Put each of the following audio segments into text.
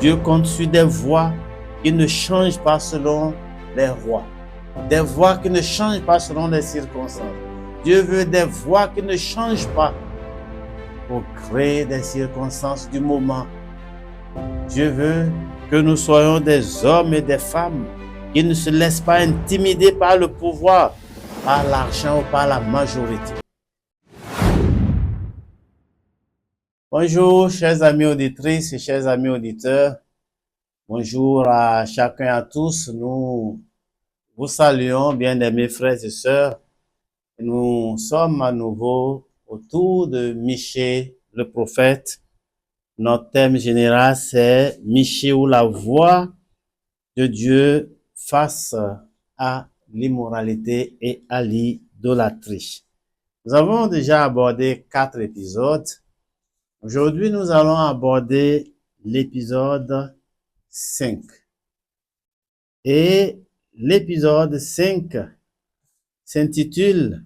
Dieu compte sur des voix qui ne changent pas selon les rois, des voix qui ne changent pas selon les circonstances. Dieu veut des voix qui ne changent pas pour créer des circonstances du moment. Dieu veut que nous soyons des hommes et des femmes qui ne se laissent pas intimider par le pouvoir, par l'argent ou par la majorité. Bonjour, chers amis auditrices et chers amis auditeurs. Bonjour à chacun et à tous. Nous vous saluons, bien-aimés frères et sœurs. Nous sommes à nouveau autour de Michée, le prophète. Notre thème général, c'est Michée ou la voix de Dieu face à l'immoralité et à l'idolâtrie. Nous avons déjà abordé 4 épisodes. Aujourd'hui, nous allons aborder l'épisode 5. Et l'épisode 5 s'intitule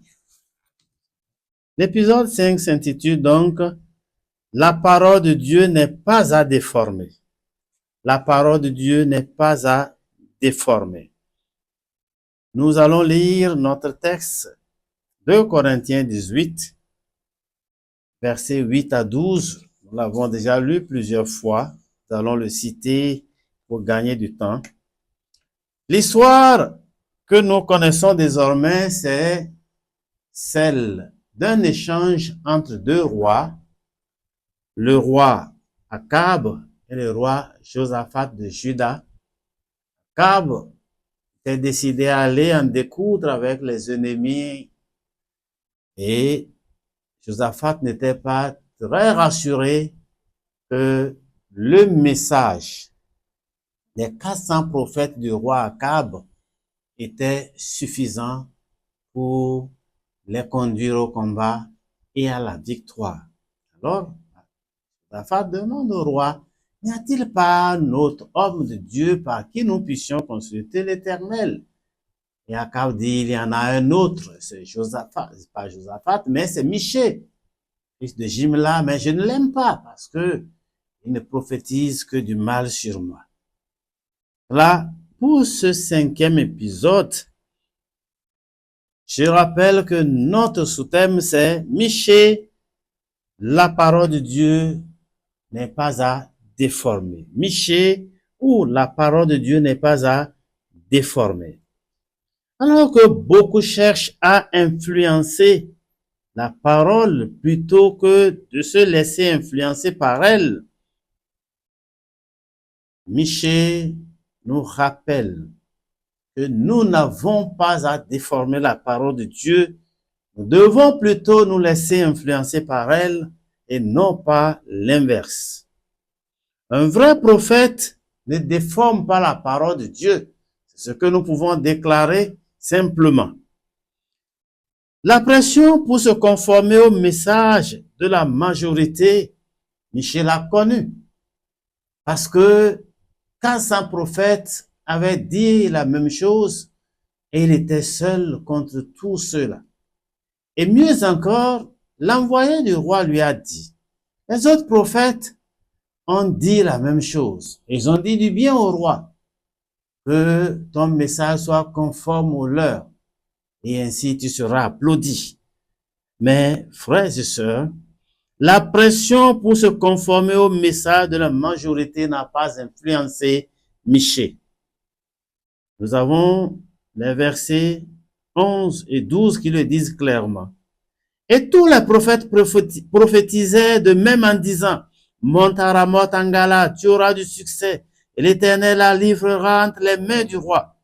donc « La parole de Dieu n'est pas à déformer ». La parole de Dieu n'est pas à déformer. Nous allons lire notre texte, 2 Corinthiens 18, versets 8 à 12. Nous l'avons déjà lu plusieurs fois. Nous allons le citer pour gagner du temps. L'histoire que nous connaissons désormais, c'est celle d'un échange entre 2 rois, le roi Akab et le roi Josaphat de Juda. Akab était décidé à aller en découdre avec les ennemis et Josaphat n'était pas très rassuré que le message des 400 prophètes du roi Akab était suffisant pour les conduire au combat et à la victoire. Alors, Josaphat demande au roi, n'y a-t-il pas un autre homme de Dieu par qui nous puissions consulter l'Éternel? Et Akab dit, il y en a un autre, c'est Josaphat, c'est pas Josaphat, mais c'est Michée, fils de Jimla, mais je ne l'aime pas parce que il ne prophétise que du mal sur moi. Là, pour ce 5e épisode, je rappelle que notre sous-thème c'est Michée, la parole de Dieu n'est pas à déformer. Michée, ou la parole de Dieu n'est pas à déformer. Alors que beaucoup cherchent à influencer la parole plutôt que de se laisser influencer par elle, Michée nous rappelle que nous n'avons pas à déformer la parole de Dieu. Nous devons plutôt nous laisser influencer par elle et non pas l'inverse. Un vrai prophète ne déforme pas la parole de Dieu. C'est ce que nous pouvons déclarer simplement. La pression pour se conformer au message de la majorité, Michée l'a connu. Parce que 400 prophètes avaient dit la même chose et il était seul contre tous ceux-là. Et mieux encore, l'envoyé du roi lui a dit, les autres prophètes ont dit la même chose. Ils ont dit du bien au roi, que ton message soit conforme au leur, et ainsi tu seras applaudi. Mais, frères et sœurs, la pression pour se conformer au message de la majorité n'a pas influencé Michée. Nous avons les versets 11 et 12 qui le disent clairement. Et tous les prophètes prophétisaient de même en disant, monte à Ramoth en Galade, tu auras du succès, et l'Éternel la livrera entre les mains du roi.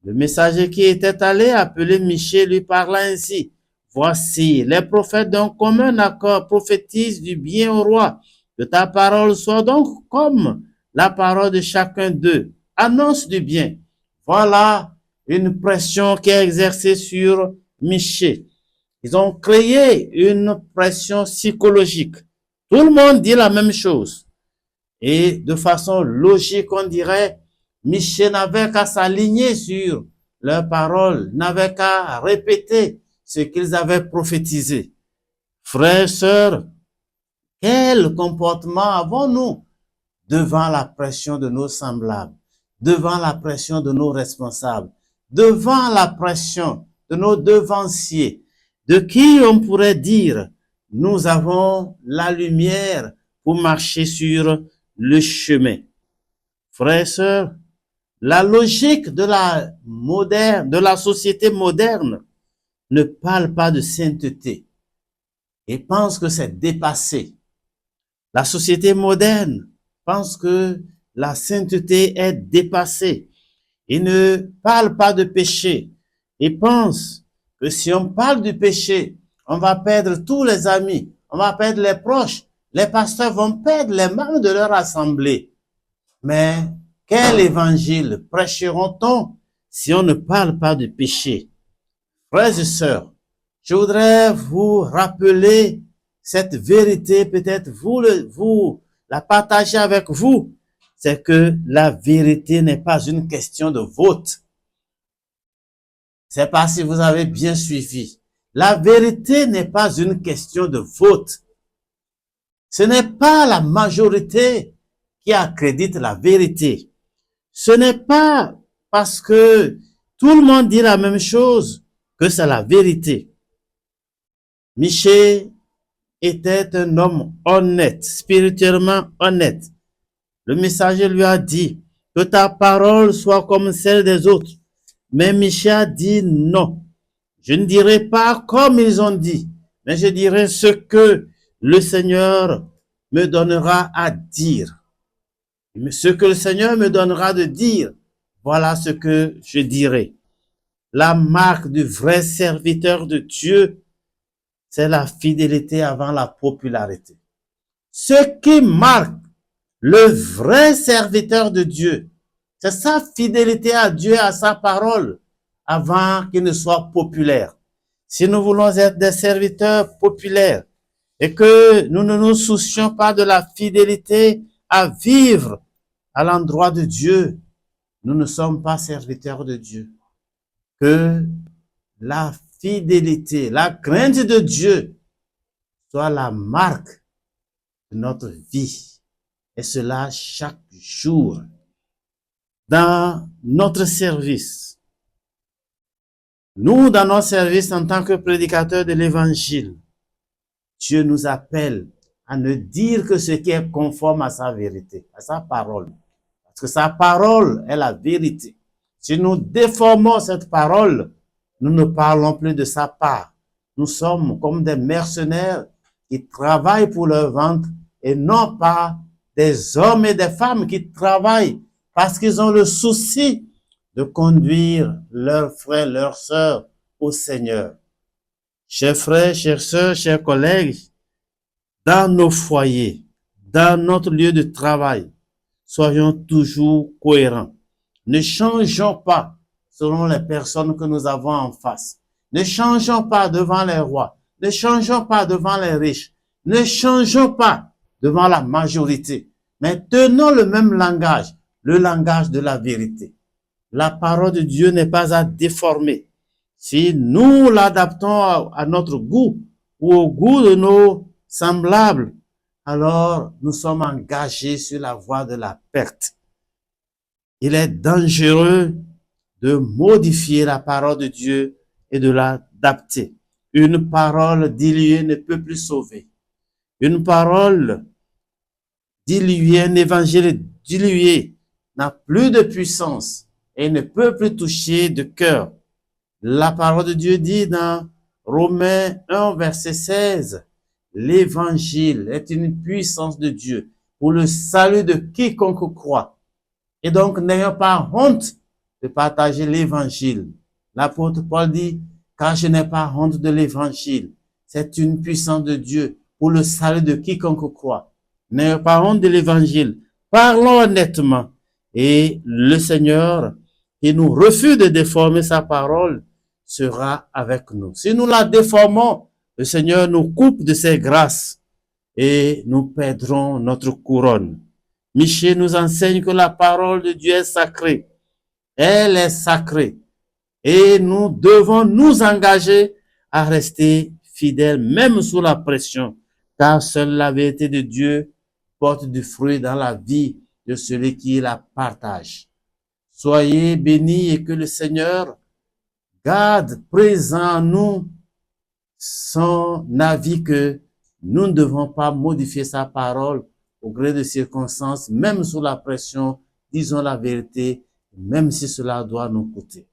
Le messager qui était allé appeler Michée lui parla ainsi, voici, les prophètes d'un commun accord prophétisent du bien au roi, que ta parole soit donc comme la parole de chacun d'eux, annonce du bien. Voilà une pression qui est exercée sur Michée. Ils ont créé une pression psychologique. Tout le monde dit la même chose. Et de façon logique, on dirait, Michée n'avait qu'à s'aligner sur leurs paroles, n'avait qu'à répéter ce qu'ils avaient prophétisé. Frères, sœurs, quel comportement avons-nous devant la pression de nos semblables, devant la pression de nos responsables, devant la pression de nos devanciers, de qui on pourrait dire, nous avons la lumière pour marcher sur le chemin. Frères et sœurs, la logique de la société moderne ne parle pas de sainteté et pense que c'est dépassé. La société moderne pense que la sainteté est dépassée. Il ne parle pas de péché. Il pense que si on parle du péché, on va perdre tous les amis, on va perdre les proches, les pasteurs vont perdre les membres de leur assemblée. Mais quel évangile prêcheront-on si on ne parle pas de péché? Frères et sœurs, je voudrais vous rappeler cette vérité, peut-être vous la partager avec vous, c'est que la vérité n'est pas une question de vote. C'est pas si vous avez bien suivi. La vérité n'est pas une question de vote. Ce n'est pas la majorité qui accrédite la vérité. Ce n'est pas parce que tout le monde dit la même chose que c'est la vérité. Michée était un homme honnête, spirituellement honnête. Le messager lui a dit que ta parole soit comme celle des autres. Mais Michée a dit non. Je ne dirai pas comme ils ont dit, mais je dirai ce que le Seigneur me donnera à dire. Ce que le Seigneur me donnera de dire, voilà ce que je dirai. La marque du vrai serviteur de Dieu, c'est la fidélité avant la popularité. Ce qui marque le vrai serviteur de Dieu, c'est sa fidélité à Dieu, à sa parole, avant qu'il ne soit populaire. Si nous voulons être des serviteurs populaires et que nous ne nous soucions pas de la fidélité à vivre à l'endroit de Dieu, nous ne sommes pas serviteurs de Dieu. Que la fidélité, la crainte de Dieu soit la marque de notre vie. Et cela chaque jour. Dans notre service, nous, dans notre service en tant que prédicateurs de l'évangile, Dieu nous appelle à ne dire que ce qui est conforme à sa vérité, à sa parole. Parce que sa parole est la vérité. Si nous déformons cette parole, nous ne parlons plus de sa part. Nous sommes comme des mercenaires qui travaillent pour leur ventre et non pas des hommes et des femmes qui travaillent parce qu'ils ont le souci de conduire leurs frères, leurs sœurs au Seigneur. Chers frères, chères sœurs, chers collègues, dans nos foyers, dans notre lieu de travail, soyons toujours cohérents. Ne changeons pas selon les personnes que nous avons en face. Ne changeons pas devant les rois. Ne changeons pas devant les riches. Ne changeons pas devant la majorité. Mais tenons le même langage, le langage de la vérité. La parole de Dieu n'est pas à déformer. Si nous l'adaptons à notre goût ou au goût de nos semblables, alors nous sommes engagés sur la voie de la perte. Il est dangereux de modifier la parole de Dieu et de l'adapter. Une parole diluée ne peut plus sauver. Une parole diluée, un évangile dilué n'a plus de puissance et ne peut plus toucher de cœur. La parole de Dieu dit dans Romains 1, verset 16, l'évangile est une puissance de Dieu pour le salut de quiconque croit. Et donc, n'ayons pas honte de partager l'évangile. L'apôtre Paul dit, car je n'ai pas honte de l'évangile. C'est une puissance de Dieu pour le salut de quiconque croit. N'ayons pas honte de l'évangile. Parlons honnêtement. Et le Seigneur, qui nous refuse de déformer sa parole, sera avec nous. Si nous la déformons, le Seigneur nous coupe de ses grâces et nous perdrons notre couronne. Michée nous enseigne que la parole de Dieu est sacrée. Elle est sacrée. Et nous devons nous engager à rester fidèles, même sous la pression, car seule la vérité de Dieu porte du fruit dans la vie de celui qui la partage. Soyez bénis et que le Seigneur garde présent en nous son avis que nous ne devons pas modifier sa parole au gré de circonstances, même sous la pression, disons la vérité, même si cela doit nous coûter.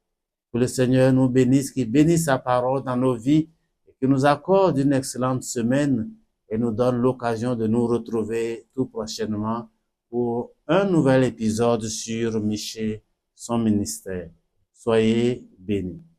Que le Seigneur nous bénisse, qu'il bénisse sa parole dans nos vies et qu'il nous accorde une excellente semaine et nous donne l'occasion de nous retrouver tout prochainement pour un nouvel épisode sur Michée, son ministère. Soyez bénis.